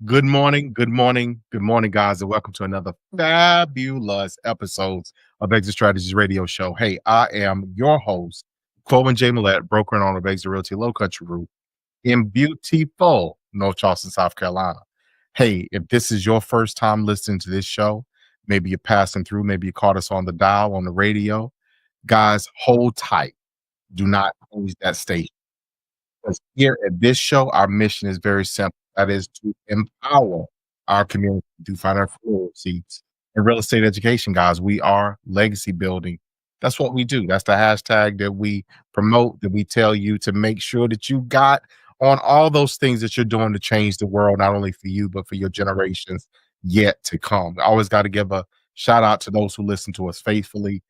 Good morning, good morning, good morning, guys, and welcome to another fabulous episodes of Exit Strategies Radio Show. Hey, I am your host, Coleman J. Millette, broker and owner of Exit Realty Low Country Group in beautiful North Charleston, South Carolina. Hey, if this is your first time listening to this show, maybe you're passing through, maybe you caught us on the dial on the radio. Guys, hold tight. Do not change that station. Because here at this show, our mission is very simple. That is to empower our community through financial literacy and real estate education, guys. We are legacy building. That's what we do. That's the hashtag that we promote, that we tell you to make sure that you got on all those things that you're doing to change the world, not only for you, but for your generations yet to come. I always got to give a shout out to those who listen to us faithfully.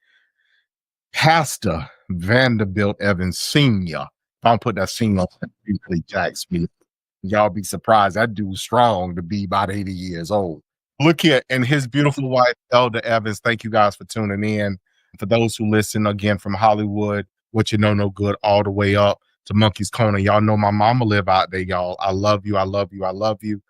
Pastor Vanderbilt Evans Sr. If I don't put that senior on, he really jacks me. Y'all be surprised. That dude's strong to be about 80 years old. Look here, and his beautiful wife, Elder Evans. Thank you guys for tuning in. For those who listen again from Hollywood, what you know, no good, all the way up to Monkey's Corner. Y'all know my mama live out there, y'all. I love you. I love you. I love you.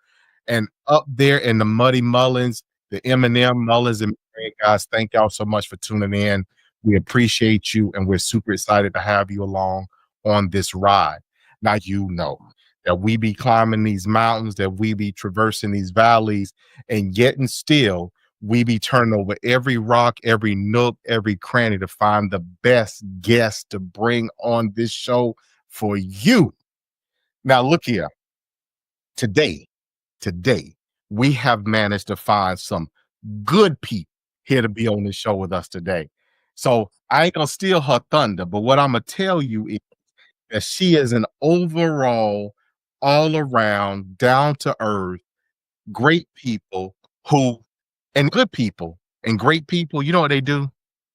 And up there in the Muddy Mullins, the Eminem Mullins, and guys, thank y'all so much for tuning in. We appreciate you, and we're super excited to have you along on this ride. Now, you know that we be climbing these mountains, that we be traversing these valleys, and yet and still, we be turning over every rock, every nook, every cranny to find the best guest to bring on this show for you. Now, look here. Today, we have managed to find some good people here to be on this show with us today. So I ain't gonna steal her thunder, but what I'm gonna tell you is that she is an overall, all around, down to earth, great people who, and good people and great people, you know what they do?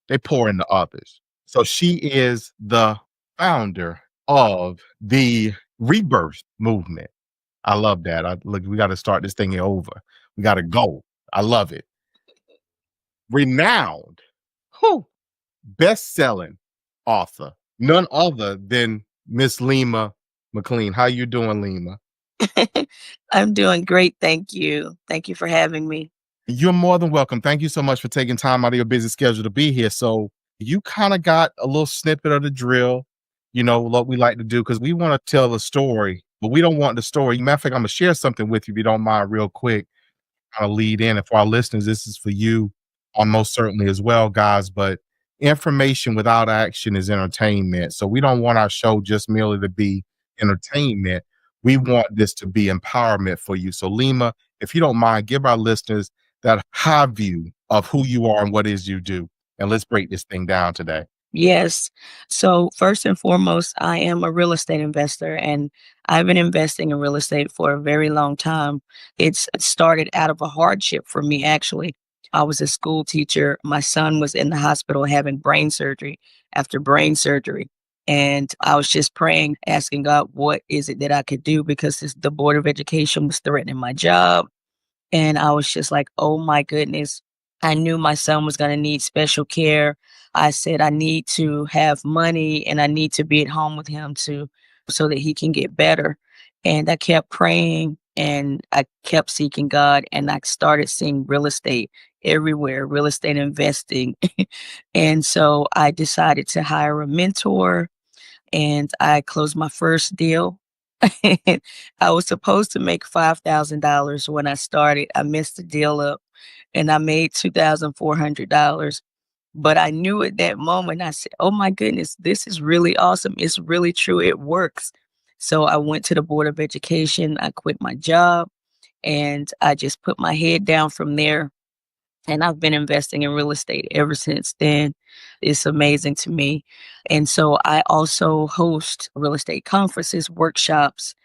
They pour into others. So she is the founder of the Rebirth movement. I love that. Look, we got to start this thing over. We got to go. I love it. Renowned, who best-selling author, none other than Miss Lima MacLean. How you doing, Lima? I'm doing great. Thank you. Thank you for having me. You're more than welcome. Thank you so much for taking time out of your busy schedule to be here. So you kind of got a little snippet of the drill, you know, what we like to do, because we want to tell a story, but we don't want the story. Matter of fact, I'm going to share something with you if you don't mind real quick. Kind of lead in. And for our listeners, this is for you almost certainly as well, guys. But information without action is entertainment. So we don't want our show just merely to be entertainment. We want this to be empowerment for you. So Lima, if you don't mind, give our listeners that high view of who you are and what it is you do. And let's break this thing down today. Yes. So, first and foremost, I am a real estate investor and I've been investing in real estate for a very long time. It started out of a hardship for me, actually. I was a school teacher. My son was in the hospital having brain surgery after brain surgery. And I was just praying, asking God, what is it that I could do? Because the Board of Education was threatening my job. And I was just like, oh my goodness. I knew my son was going to need special care. I said, I need to have money and I need to be at home with him so that he can get better. And I kept praying and I kept seeking God and I started seeing real estate everywhere, real estate investing. And so I decided to hire a mentor and I closed my first deal. I was supposed to make $5,000 when I started. I messed the deal up and I made $2,400. But I knew at that moment, I said, oh my goodness, this is really awesome. It's really true. It works. So I went to the Board of Education. I quit my job and I just put my head down from there. And I've been investing in real estate ever since then. It's amazing to me. And so I also host real estate conferences, workshops,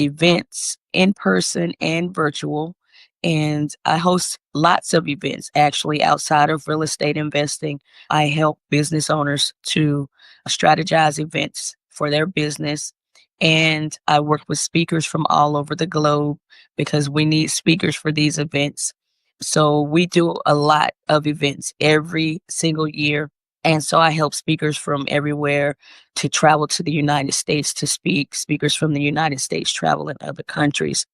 events in person and virtual. And I host lots of events actually outside of real estate investing. I help business owners to strategize events for their business. And I work with speakers from all over the globe because we need speakers for these events. So we do a lot of events every single year. And so I help speakers from everywhere to travel to the United States to speak. Speakers from the United States travel in other countries.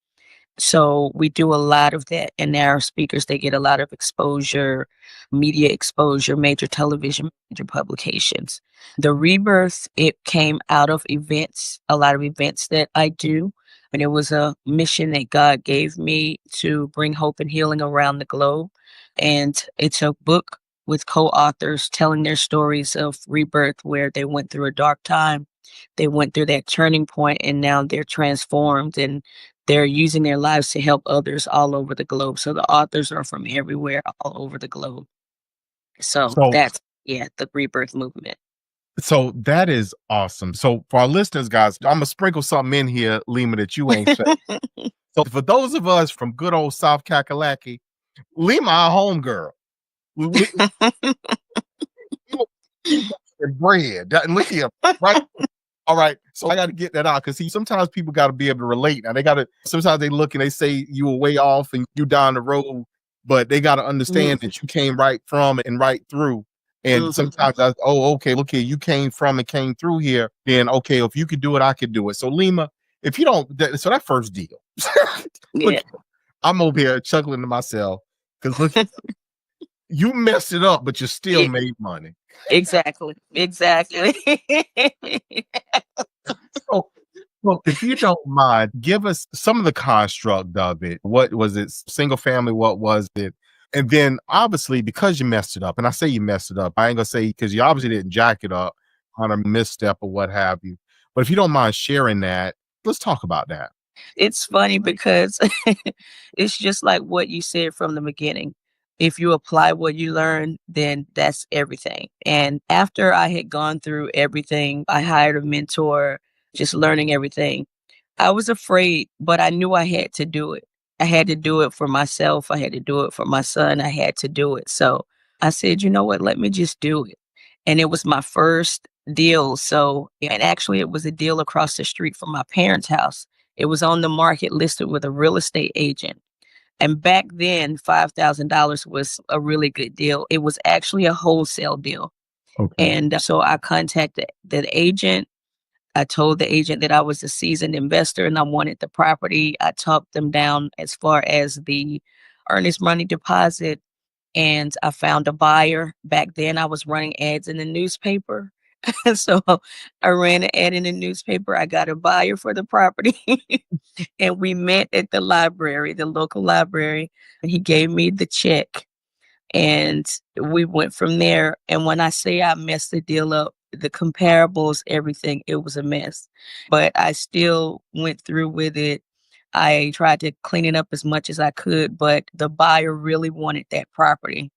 So we do a lot of that. And our speakers, they get a lot of exposure, media exposure, major television, major publications. The Rebirth, it came out of events, a lot of events that I do. And it was a mission that God gave me to bring hope and healing around the globe. And it's a book with co-authors telling their stories of rebirth where they went through a dark time. They went through that turning point and now they're transformed and they're using their lives to help others all over the globe. So the authors are from everywhere, all over the globe. So So that's, yeah, the rebirth movement. so that is awesome. So for our listeners, guys, I'm gonna sprinkle something in here, Lima, that you ain't said. So for those of us from good old South Kakalaki, Lima, our home girl. And bread. And look here, right? All right. So I got to get that out because see, sometimes people got to be able to relate. Now they got to. Sometimes they look and they say you were way off and you down the road, but they got to understand Mhm, that you came right from and right through. And mhm. sometimes oh, okay, look here, you came from and came through here. Then okay, if you could do it, I could do it. So Lima, if you don't, so that first deal. Look, Yeah, I'm over here chuckling to myself because look, you messed it up, but you still yeah, made money. exactly, exactly. So, well, if you don't mind, give us some of the construct of it. What was it? Single family? What was it? And then obviously, because you messed it up, and I say you messed it up, I ain't gonna say because you obviously didn't jack it up on a misstep or what have you. But if you don't mind sharing that, let's talk about that. It's funny because it's just like what you said from the beginning. If you apply what you learn, then that's everything. And after I had gone through everything, I hired a mentor, just learning everything. I was afraid, but I knew I had to do it. I had to do it for myself. I had to do it for my son. I had to do it. So I said, you know what? Let me just do it. And it was my first deal. So, and actually, it was a deal across the street from my parents' house. It was on the market listed with a real estate agent. And back then, $5,000 was a really good deal. It was actually a wholesale deal. Okay. And so I contacted the agent. I told the agent that I was a seasoned investor and I wanted the property. I talked them down as far as the earnest money deposit, and I found a buyer. Back then, I was running ads in the newspaper. So I ran an ad in the newspaper. I got a buyer for the property. And we met at the library, the local library. And he gave me the check and we went from there. And when I say I messed the deal up, the comparables, everything, it was a mess. But I still went through with it. I tried to clean it up as much as I could, but the buyer really wanted that property.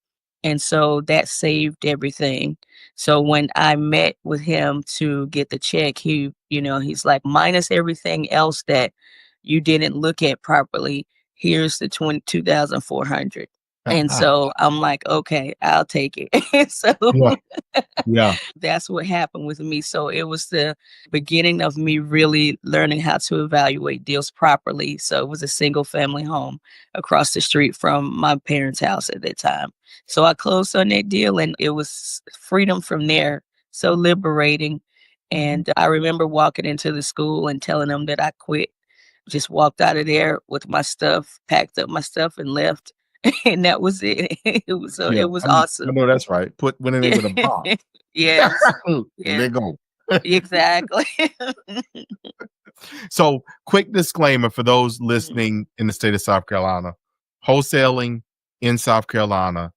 And so that saved everything. So when I met with him to get the check, he's like, minus everything else that you didn't look at properly, here's the 22,400. And so I'm like, "Okay, I'll take it." And so Yeah. Yeah. that's what happened with me. So it was the beginning of me really learning how to evaluate deals properly. So it was a single family home across the street from my parents' house at that time. So I closed on that deal and it was freedom from there. So liberating. And I remember walking into the school and telling them that I quit. Just walked out of there with my stuff, packed up my stuff and left. And that was it. Yeah. It was I awesome. know that's right. Went in there with a box. Yes. And Yeah, there go. exactly. So, quick disclaimer for those Mhm. listening in the state of South Carolina: wholesaling in South Carolina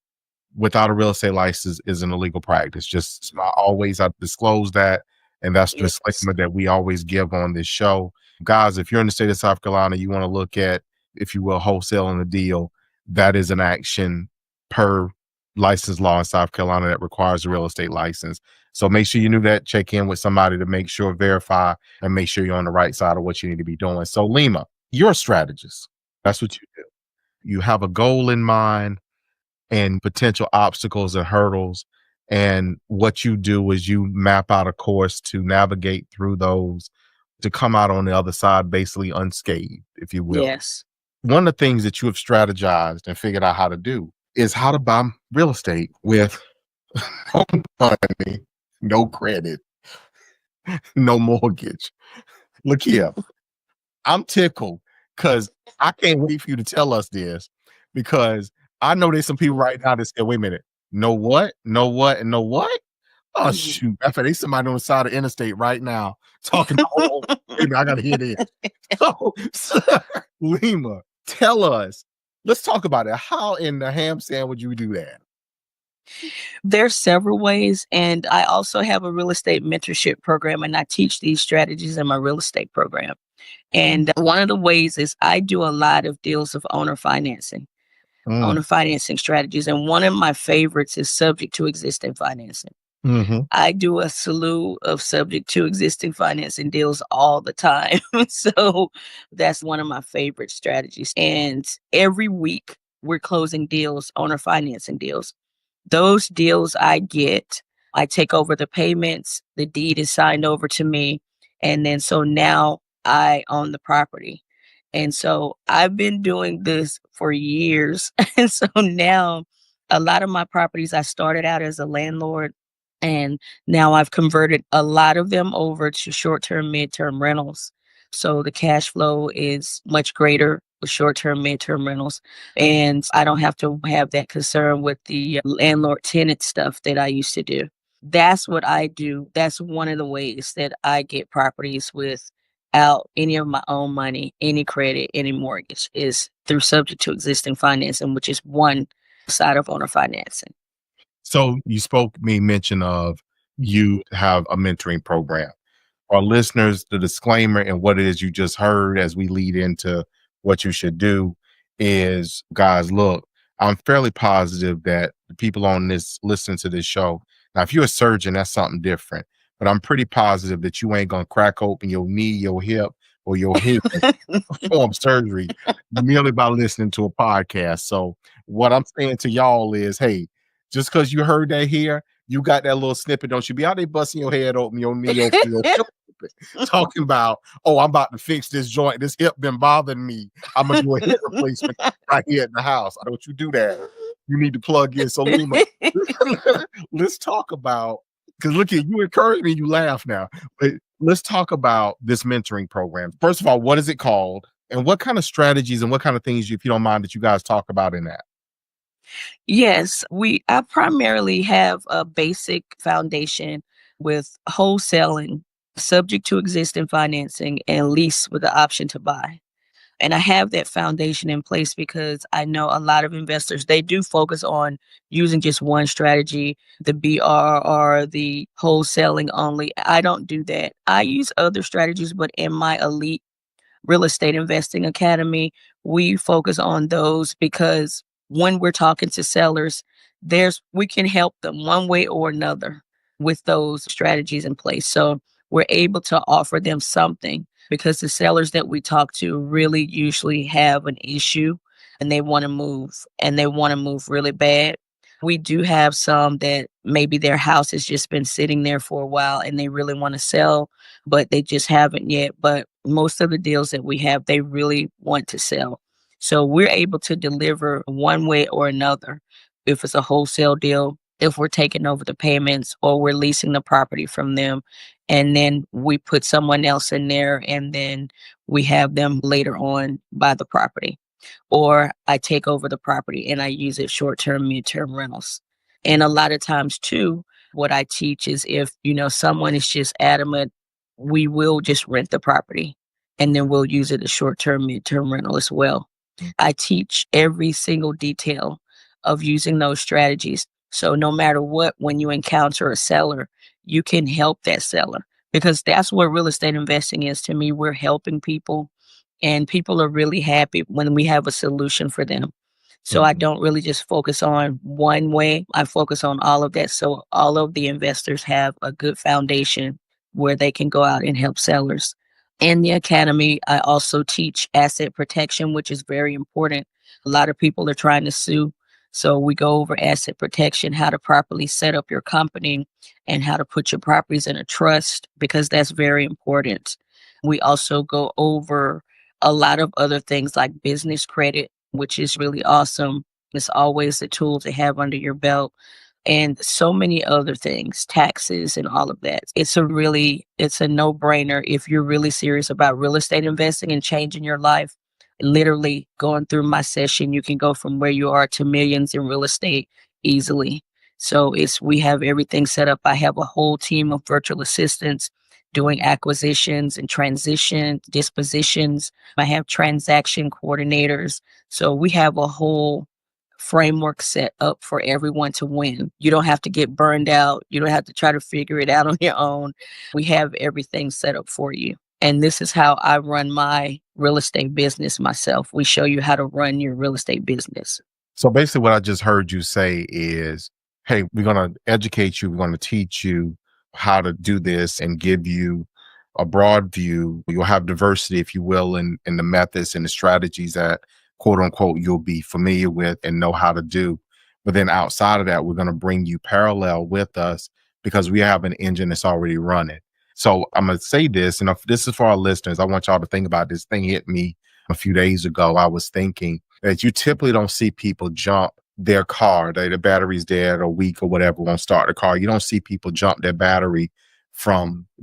without a real estate license is an illegal practice. Just I always I disclose that, and that's the Yes. disclaimer that we always give on this show. Guys, if you're in the state of South Carolina, you want to look at, if you will, wholesaling a deal, that is an action per license law in South Carolina that requires a real estate license. So make sure you knew that, check in with somebody to make sure, verify, and make sure you're on the right side of what you need to be doing. So Lima, you're a strategist. That's what you do. You have a goal in mind and potential obstacles and hurdles. And what you do is you map out a course to navigate through those to come out on the other side basically unscathed, if you will. Yes. One of the things that you have strategized and figured out how to do is how to buy real estate with no money, no credit, no mortgage. Look here, I'm tickled because I can't wait for you to tell us this because I know there's some people right now that say, wait a minute, know what? Know what? And know what? Oh, Mhm. shoot. I feel there's somebody on the side of the interstate right now talking about, oh, wait a minute, I got to hear this. So, Lima, tell us, let's talk about it. How in the ham sandwich you do that? There's several ways, and I also have a real estate mentorship program, and I teach these strategies in my real estate program. And one of the ways is I do a lot of deals of Mm, owner financing strategies, and one of my favorites is subject to existing financing. mhm. I do a slew of subject to existing financing deals all the time. So that's one of my favorite strategies. And every week we're closing deals, owner financing deals. Those deals I take over the payments, the deed is signed over to me, and then so now I own the property. And so I've been doing this for years. And so now a lot of my properties, I started out as a landlord, and now I've converted a lot of them over to short-term, mid-term rentals. So the cash flow is much greater with short-term, mid-term rentals. And I don't have to have that concern with the landlord tenant stuff that I used to do. That's what I do. That's one of the ways that I get properties without any of my own money, any credit, any mortgage is through subject to existing financing, which is one side of owner financing. So you spoke me mention of you have a mentoring program. Our listeners, the disclaimer and what it is you just heard as we lead into what you should do is, guys, look, I'm fairly positive that the people on this listening to this show. Now, if you're a surgeon, that's something different. But I'm pretty positive that you ain't gonna crack open your knee, your hip, or your hip and perform surgery merely by listening to a podcast. So what I'm saying to y'all is, hey, just because you heard that here, you got that little snippet, don't you be out there busting your head open, your knee, your shoulder, talking about, oh, I'm about to fix this joint. This hip been bothering me. I'm gonna do a hip replacement right here at the house. Don't you do that. You need to plug in. So Lima, let's talk about, because look at you encourage me, you laugh now. But let's talk about this mentoring program. First of all, what is it called? And what kind of strategies and what kind of things, if you don't mind, that you guys talk about in that? Yes, I primarily have a basic foundation with wholesaling, subject to existing financing, and lease with the option to buy. And I have that foundation in place because I know a lot of investors, they do focus on using just one strategy, the BRR, the wholesaling only. I don't do that. I use other strategies, but in my elite Real Estate Investing Academy, we focus on those because when we're talking to sellers, we can help them one way or another with those strategies in place. So we're able to offer them something because the sellers that we talk to really usually have an issue and they want to move really bad. We do have some that maybe their house has just been sitting there for a while and they really want to sell, but they just haven't yet. But most of the deals that we have, they really want to sell. So we're able to deliver one way or another. If it's a wholesale deal, if we're taking over the payments or we're leasing the property from them, and then we put someone else in there and then we have them later on buy the property. Or I take over the property and I use it short term, mid term rentals. And a lot of times too, what I teach is if, someone is just adamant, we will just rent the property and then we'll use it as short term, mid term rental as well. I teach every single detail of using those strategies. So no matter what, when you encounter a seller, you can help that seller because that's what real estate investing is to me. We're helping people and people are really happy when we have a solution for them. So I Mhm. don't really just focus on one way. I focus on all of that. So all of the investors have a good foundation where they can go out and help sellers. In the academy, I also teach asset protection, which is very important. A lot of people are trying to sue. So we go over asset protection, how to properly set up your company and how to put your properties in a trust, because that's very important. We also go over a lot of other things like business credit, which is really awesome. It's always a tool to have under your belt and so many other things, taxes and all of that. It's a no-brainer if you're really serious about real estate investing and changing your life. Literally going through my session, you can go from where you are to millions in real estate easily. So we have everything set up. I have a whole team of virtual assistants doing acquisitions and transition dispositions. I have transaction coordinators. So we have a whole framework set up for everyone to win. You don't have to get burned out. You don't have to try to figure it out on your own. We have everything set up for you. And this is how I run my real estate business myself. We show you how to run your real estate business. So basically what I just heard you say is, hey, we're going to educate you. We're going to teach you how to do this and give you a broad view. You'll have diversity, if you will, in the methods and the strategies that, quote unquote, you'll be familiar with and know how to do. But then outside of that, we're going to bring you parallel with us because we have an engine that's already running. So I'm going to say this, and if this is for our listeners, I want y'all to think about this. Thing hit me a few days ago. I was thinking that you typically don't see people jump their car. The battery's dead or weak or whatever, won't start the car. You don't see people jump their battery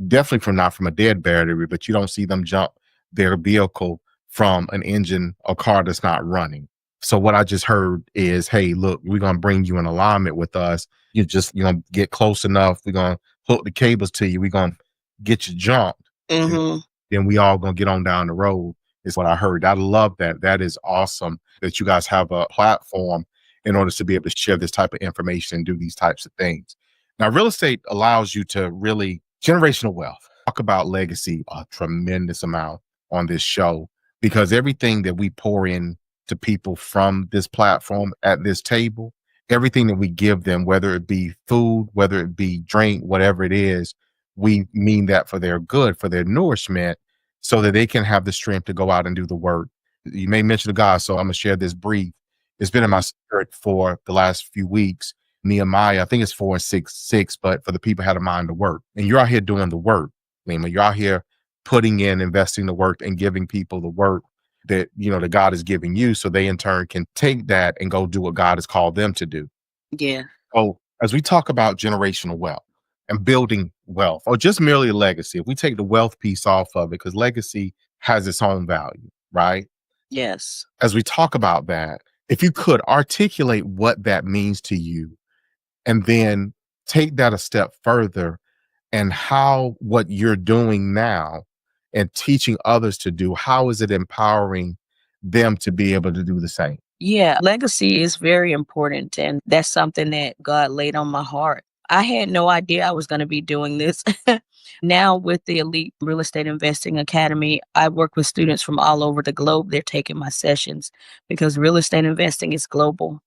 definitely from not from a dead battery, but you don't see them jump their vehicle from an engine or car that's not running. So what I just heard is, hey, look, we're going to bring you in alignment with us. You're going to get close enough. We're going to hook the cables to you. We're going to get you jumped. Mm-hmm. Then we all going to get on down the road is what I heard. I love that. That is awesome that you guys have a platform in order to be able to share this type of information and do these types of things. Now, real estate allows you to really generational wealth. Talk about legacy a tremendous amount on this show because everything that we pour in to people from this platform at this table, everything that we give them, whether it be food, whether it be drink, whatever it is, we mean that for their good, for their nourishment, so that they can have the strength to go out and do the work. You may mention the God, so I'm going to share this brief. It's been in my spirit for the last few weeks. Nehemiah, I think it's 4:6, but for the people who had a mind to work. And you're out here doing the work, Lima. You're out here putting in, investing the work and giving people the work that, that God is giving you, so they in turn can take that and go do what God has called them to do. Yeah. So as we talk about generational wealth and building wealth, or just merely a legacy, if we take the wealth piece off of it, because legacy has its own value, right? Yes. As we talk about that, if you could articulate what that means to you, and then take that a step further and how what you're doing now and teaching others to do, how is it empowering them to be able to do the same? Yeah, legacy is very important. And that's something that God laid on my heart. I had no idea I was going to be doing this. Now, with the Elite Real Estate Investing Academy, I work with students from all over the globe. They're taking my sessions because real estate investing is global.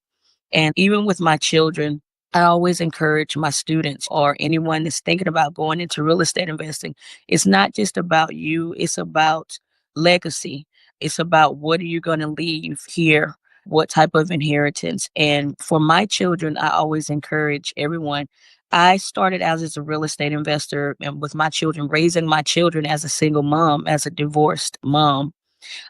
And even with my children, I always encourage my students or anyone that's thinking about going into real estate investing. It's not just about you, it's about legacy. It's about what are you going to leave here? What type of inheritance? And for my children, I always encourage everyone. I started out as a real estate investor and with my children, raising my children as a single mom, as a divorced mom,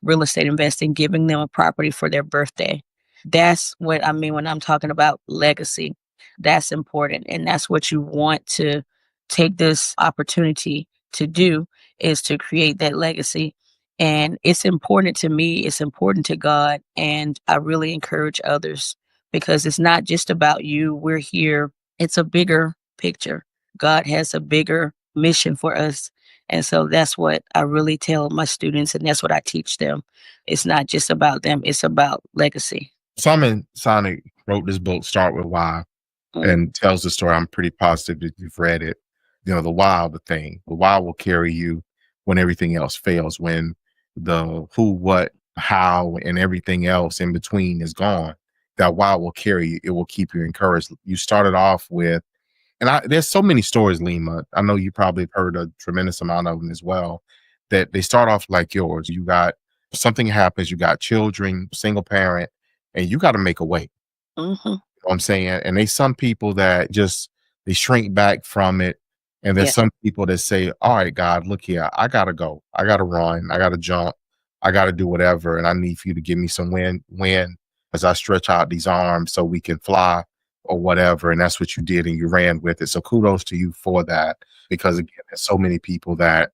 real estate investing, giving them a property for their birthday. That's what I mean when I'm talking about legacy. That's important. And that's what you want to take this opportunity to do is to create that legacy. And it's important to me, it's important to God. And I really encourage others because it's not just about you. We're here. It's a bigger picture. God has a bigger mission for us. And so that's what I really tell my students, and that's what I teach them. It's not just about them, it's about legacy. Simon Sinek wrote this book, Start With Why, and tells the story. I'm pretty positive that you've read it. The why of the thing. The why will carry you when everything else fails, when the who, what, how, and everything else in between is gone. That why will carry you. It will keep you encouraged. You started off with, and there's so many stories, Lima. I know you probably have heard a tremendous amount of them as well, that they start off like yours. You got something happens, you got children, single parent, and you got to make a way. Mm-hmm. You know what I'm saying? And there's some people that they shrink back from it. And there's some people that say, all right, God, look here, I got to go. I got to run. I got to jump. I got to do whatever. And I need for you to give me some wind as I stretch out these arms so we can fly or whatever. And that's what you did, and you ran with it. So kudos to you for that, because again, there's so many people that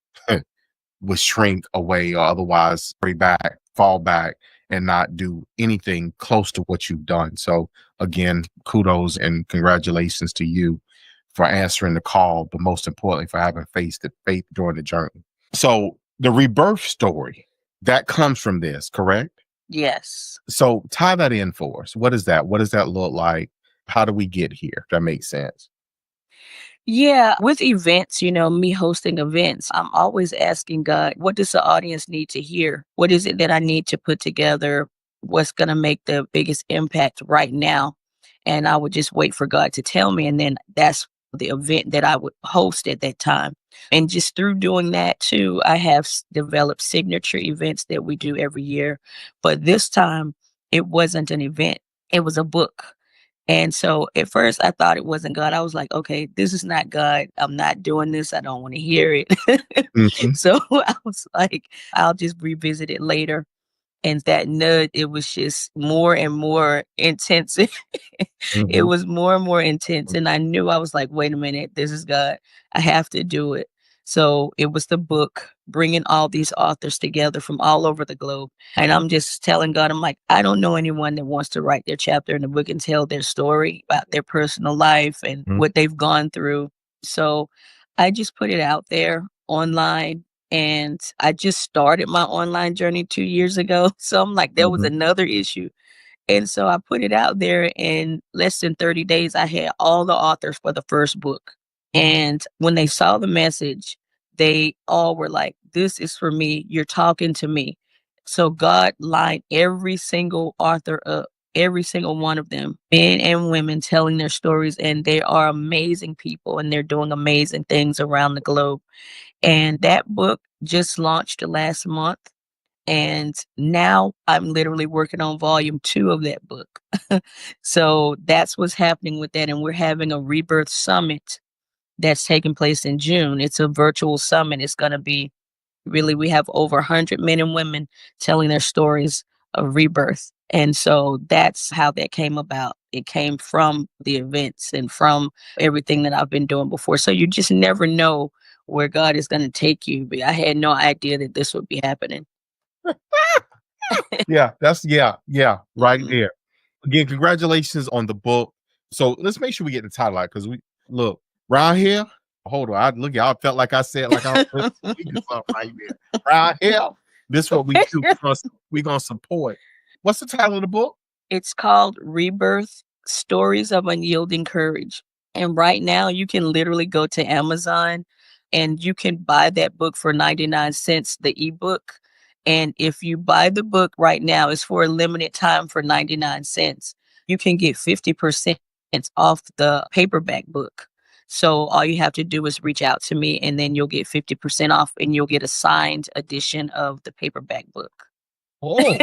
would shrink away or otherwise hurry back fall back and not do anything close to what you've done. So again, kudos and congratulations to you for answering the call, but most importantly for having faith during the journey. So the rebirth story that comes from this, correct? Yes. So tie that in for us. What is that? What does that look like? How do we get here? If that makes sense. Yeah, with events, me hosting events, I'm always asking God, what does the audience need to hear? What is it that I need to put together? What's going to make the biggest impact right now? And I would just wait for God to tell me. And then that's the event that I would host at that time. And just through doing that too, I have developed signature events that we do every year. But this time, it wasn't an event, it was a book. And so at first I thought it wasn't God. I was like, okay, this is not God. I'm not doing this. I don't want to hear it. Mhm, So I was like, I'll just revisit it later. And that nudge, it was just more and more intense. It mhm, was more and more intense. And I knew, I was like, wait a minute, this is God. I have to do it. So it was the book, bringing all these authors together from all over the globe. And I'm just telling God, I'm like, I don't know anyone that wants to write their chapter in the book and tell their story about their personal life and mhm, what they've gone through. So I just put it out there online, and I just started my online journey 2 years ago. So I'm like, there was mhm. another issue. And so I put it out there, in less than 30 days, I had all the authors for the first book. And when they saw the message, they all were like, this is for me. You're talking to me. So God lined every single author up, every single one of them, men and women, telling their stories. And they are amazing people, and they're doing amazing things around the globe. And that book just launched last month. And now I'm literally working on volume 2 of that book. So that's what's happening with that. And we're having a Rebirth Summit that's taking place in June. It's a virtual summit. It's going to be really, we have over 100 men and women telling their stories of rebirth. And so that's how that came about. It came from the events and from everything that I've been doing before. So you just never know where God is going to take you. But I had no idea that this would be happening. Yeah, yeah, right Mhm. there. Again, congratulations on the book. So let's make sure we get the title out because we look round here. Hold on, I look. I felt like I said like I was speaking something right there. Round here, this what we do. We gonna support. What's the title of the book? It's called Rebirth: Stories of Unyielding Courage. And right now, you can literally go to Amazon and you can buy that book for 99 cents, the ebook. And if you buy the book right now, it's for a limited time for 99 cents. You can get 50% off the paperback book. So all you have to do is reach out to me, and then you'll get 50% off, and you'll get a signed edition of the paperback book. Oh,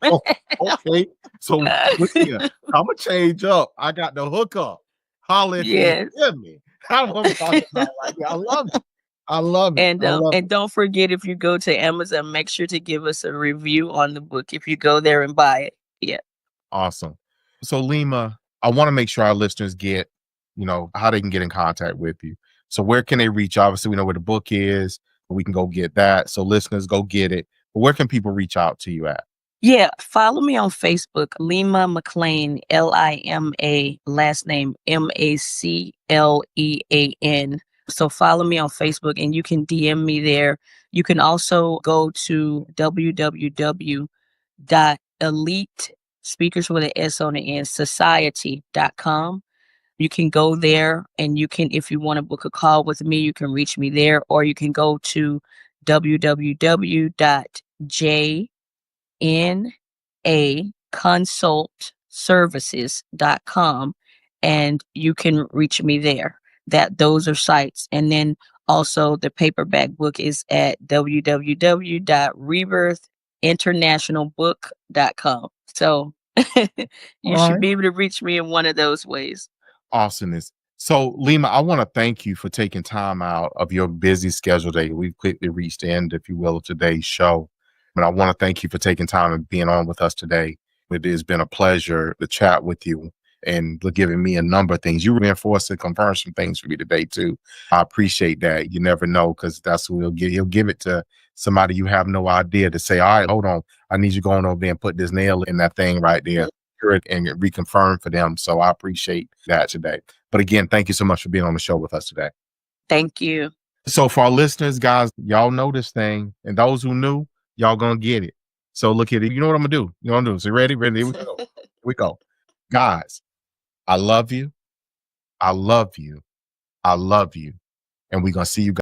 oh, okay. So look here, I'm gonna change up. I got the hookup. Holler if you Yes. hear me. That's what I'm talking about right here. I love it. I love it. I love And it. don't forget, if you go to Amazon, make sure to give us a review on the book if you go there and buy it. Yeah. Awesome. So Lima, I want to make sure our listeners get, how they can get in contact with you. So where can they reach? Obviously, we know where the book is, but we can go get that. So listeners, go get it. But where can people reach out to you at? Yeah, follow me on Facebook, Lima MacLean, Lima, last name Maclean. So follow me on Facebook, and you can DM me there. You can also go to www.elite, speakers with an S on the end, society.com. You can go there, and you can, if you want to book a call with me, you can reach me there, or you can go to www.jnaconsultservices.com, and you can reach me there. Those are sites. And then also the paperback book is at www.rebirthinternationalbook.com. So you All should right. be able to reach me in one of those ways. Awesomeness. So Lima, I want to thank you for taking time out of your busy schedule today. We've quickly reached the end, if you will, of today's show. But I want to thank you for taking time and being on with us today. It has been a pleasure to chat with you and for giving me a number of things. You reinforced and confirmed some things for me today too. I appreciate that. You never know, because that's who he'll give it to somebody you have no idea to say, all right, hold on. I need you going over there and put this nail in that thing right there, hear it and reconfirm for them. So I appreciate that today. But again, thank you so much for being on the show with us today. Thank you. So for our listeners, guys, y'all know this thing, and those who knew, y'all gonna get it. So look at it. You know what I'm gonna do? You know what I'm gonna do? So ready? Ready? Here we go. Here we go. Guys, I love you. I love you. I love you. And we're gonna see you guys.